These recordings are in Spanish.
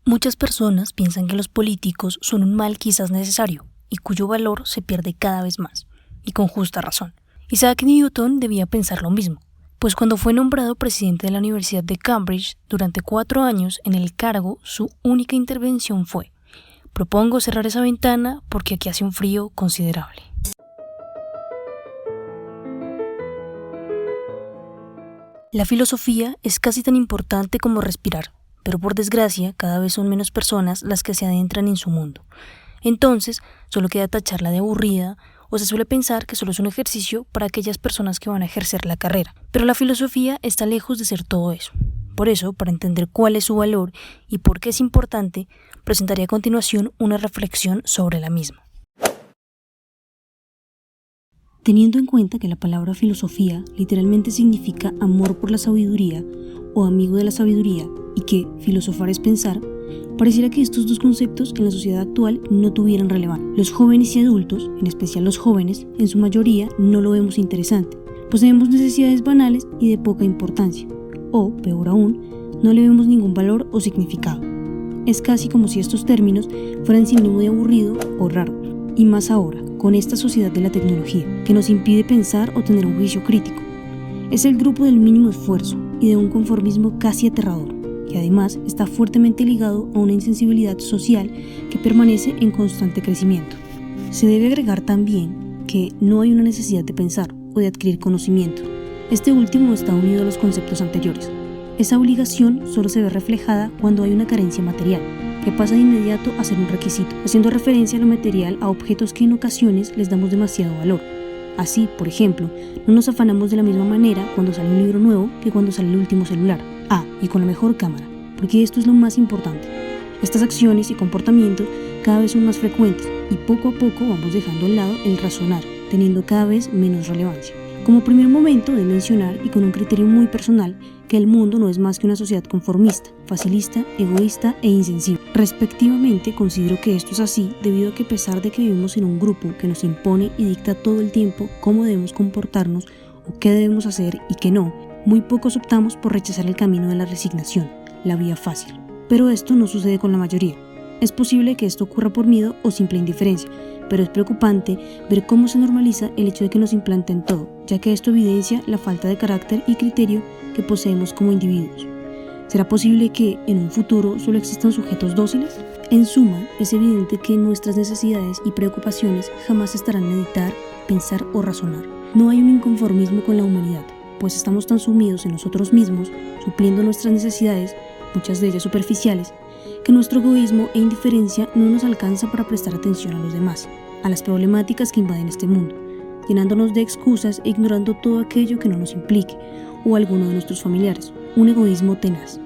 Muchas personas piensan que los políticos son un mal quizás necesario y cuyo valor se pierde cada vez más, y con justa razón. Isaac Newton debía pensar lo mismo, pues cuando fue nombrado presidente de la Universidad de Cambridge durante 4 años en el cargo, su única intervención fue: propongo cerrar esa ventana porque aquí hace un frío considerable. La filosofía es casi tan importante como respirar, pero por desgracia cada vez son menos personas las que se adentran en su mundo. Entonces, solo queda tacharla de aburrida, o se suele pensar que solo es un ejercicio para aquellas personas que van a ejercer la carrera. Pero la filosofía está lejos de ser todo eso. Por eso, para entender cuál es su valor y por qué es importante, presentaré a continuación una reflexión sobre la misma. Teniendo en cuenta que la palabra filosofía literalmente significa amor por la sabiduría o amigo de la sabiduría, y que filosofar es pensar, pareciera que estos dos conceptos en la sociedad actual no tuvieran relevancia. Los jóvenes y adultos, en especial los jóvenes, en su mayoría no lo vemos interesante, pues tenemos necesidades banales y de poca importancia, o, peor aún, no le vemos ningún valor o significado. Es casi como si estos términos fueran sinónimo de aburrido o raro, y más ahora, con esta sociedad de la tecnología, que nos impide pensar o tener un juicio crítico. Es el grupo del mínimo esfuerzo y de un conformismo casi aterrador, que además está fuertemente ligado a una insensibilidad social que permanece en constante crecimiento. Se debe agregar también que no hay una necesidad de pensar o de adquirir conocimiento. Este último está unido a los conceptos anteriores. Esa obligación solo se ve reflejada cuando hay una carencia material, que pasa de inmediato a ser un requisito, haciendo referencia a lo material a objetos que en ocasiones les damos demasiado valor. Así, por ejemplo, no nos afanamos de la misma manera cuando sale un libro nuevo que cuando sale el último celular. Y con la mejor cámara, porque esto es lo más importante. Estas acciones y comportamientos cada vez son más frecuentes y poco a poco vamos dejando al lado el razonar, teniendo cada vez menos relevancia. Como primer momento de mencionar, y con un criterio muy personal, que el mundo no es más que una sociedad conformista, facilista, egoísta e insensible. Respectivamente, considero que esto es así debido a que, a pesar de que vivimos en un grupo que nos impone y dicta todo el tiempo cómo debemos comportarnos o qué debemos hacer y qué no, muy pocos optamos por rechazar el camino de la resignación, la vía fácil. Pero esto no sucede con la mayoría. Es posible que esto ocurra por miedo o simple indiferencia, pero es preocupante ver cómo se normaliza el hecho de que nos implanten todo, ya que esto evidencia la falta de carácter y criterio que poseemos como individuos. ¿Será posible que en un futuro solo existan sujetos dóciles? En suma, es evidente que nuestras necesidades y preocupaciones jamás estarán en meditar, pensar o razonar. No hay un inconformismo con la humanidad, pues estamos tan sumidos en nosotros mismos, supliendo nuestras necesidades, muchas de ellas superficiales, que nuestro egoísmo e indiferencia no nos alcanza para prestar atención a los demás, a las problemáticas que invaden este mundo, llenándonos de excusas e ignorando todo aquello que no nos implique, o alguno de nuestros familiares, un egoísmo tenaz.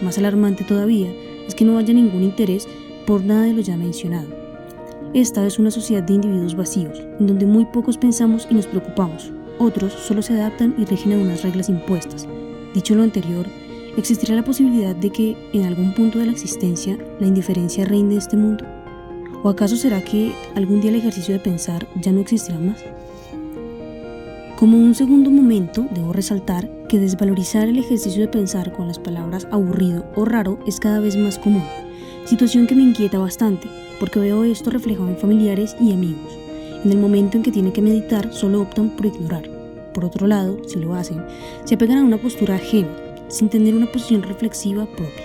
Más alarmante todavía es que no haya ningún interés por nada de lo ya mencionado. Esta es una sociedad de individuos vacíos, en donde muy pocos pensamos y nos preocupamos. Otros solo se adaptan y rigen a unas reglas impuestas. Dicho lo anterior, ¿existirá la posibilidad de que, en algún punto de la existencia, la indiferencia reine en este mundo? ¿O acaso será que algún día el ejercicio de pensar ya no existirá más? Como un segundo momento, debo resaltar que desvalorizar el ejercicio de pensar con las palabras aburrido o raro es cada vez más común, situación que me inquieta bastante, porque veo esto reflejado en familiares y amigos. En el momento en que tienen que meditar, solo optan por ignorar. Por otro lado, si lo hacen, se apegan a una postura ajena, sin tener una posición reflexiva propia.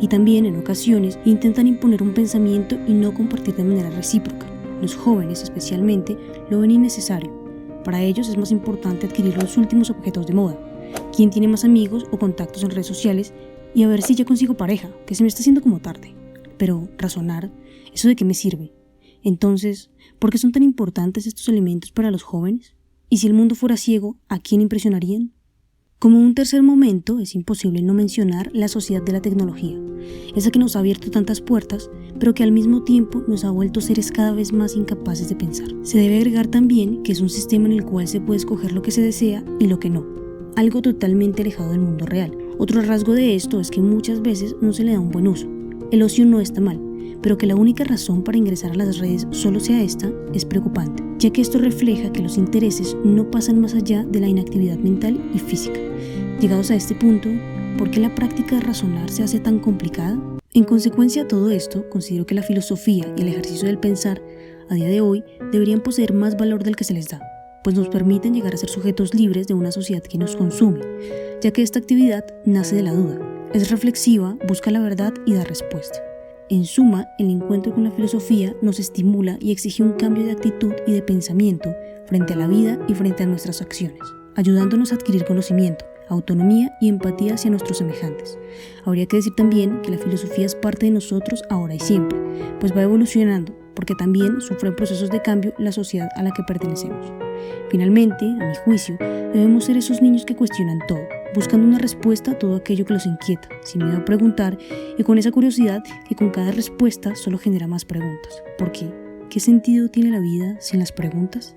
Y también, en ocasiones, intentan imponer un pensamiento y no compartir de manera recíproca. Los jóvenes, especialmente, lo ven innecesario. Para ellos es más importante adquirir los últimos objetos de moda, quién tiene más amigos o contactos en redes sociales, y a ver si ya consigo pareja, que se me está haciendo como tarde. Pero razonar, ¿eso de qué me sirve? Entonces, ¿por qué son tan importantes estos elementos para los jóvenes? ¿Y si el mundo fuera ciego, a quién impresionarían? Como un tercer momento, es imposible no mencionar la sociedad de la tecnología, esa que nos ha abierto tantas puertas, pero que al mismo tiempo nos ha vuelto seres cada vez más incapaces de pensar. Se debe agregar también que es un sistema en el cual se puede escoger lo que se desea y lo que no, algo totalmente alejado del mundo real. Otro rasgo de esto es que muchas veces no se le da un buen uso. El ocio no está mal, pero que la única razón para ingresar a las redes solo sea esta es preocupante, ya que esto refleja que los intereses no pasan más allá de la inactividad mental y física. Llegados a este punto, ¿por qué la práctica de razonar se hace tan complicada? En consecuencia a todo esto, considero que la filosofía y el ejercicio del pensar a día de hoy deberían poseer más valor del que se les da, pues nos permiten llegar a ser sujetos libres de una sociedad que nos consume, ya que esta actividad nace de la duda, es reflexiva, busca la verdad y da respuesta. En suma, el encuentro con la filosofía nos estimula y exige un cambio de actitud y de pensamiento frente a la vida y frente a nuestras acciones, ayudándonos a adquirir conocimiento, autonomía y empatía hacia nuestros semejantes. Habría que decir también que la filosofía es parte de nosotros ahora y siempre, pues va evolucionando, porque también sufre procesos de cambio la sociedad a la que pertenecemos. Finalmente, a mi juicio, debemos ser esos niños que cuestionan todo, buscando una respuesta a todo aquello que los inquieta, sin miedo a preguntar y con esa curiosidad que con cada respuesta solo genera más preguntas. Porque, ¿qué sentido tiene la vida sin las preguntas?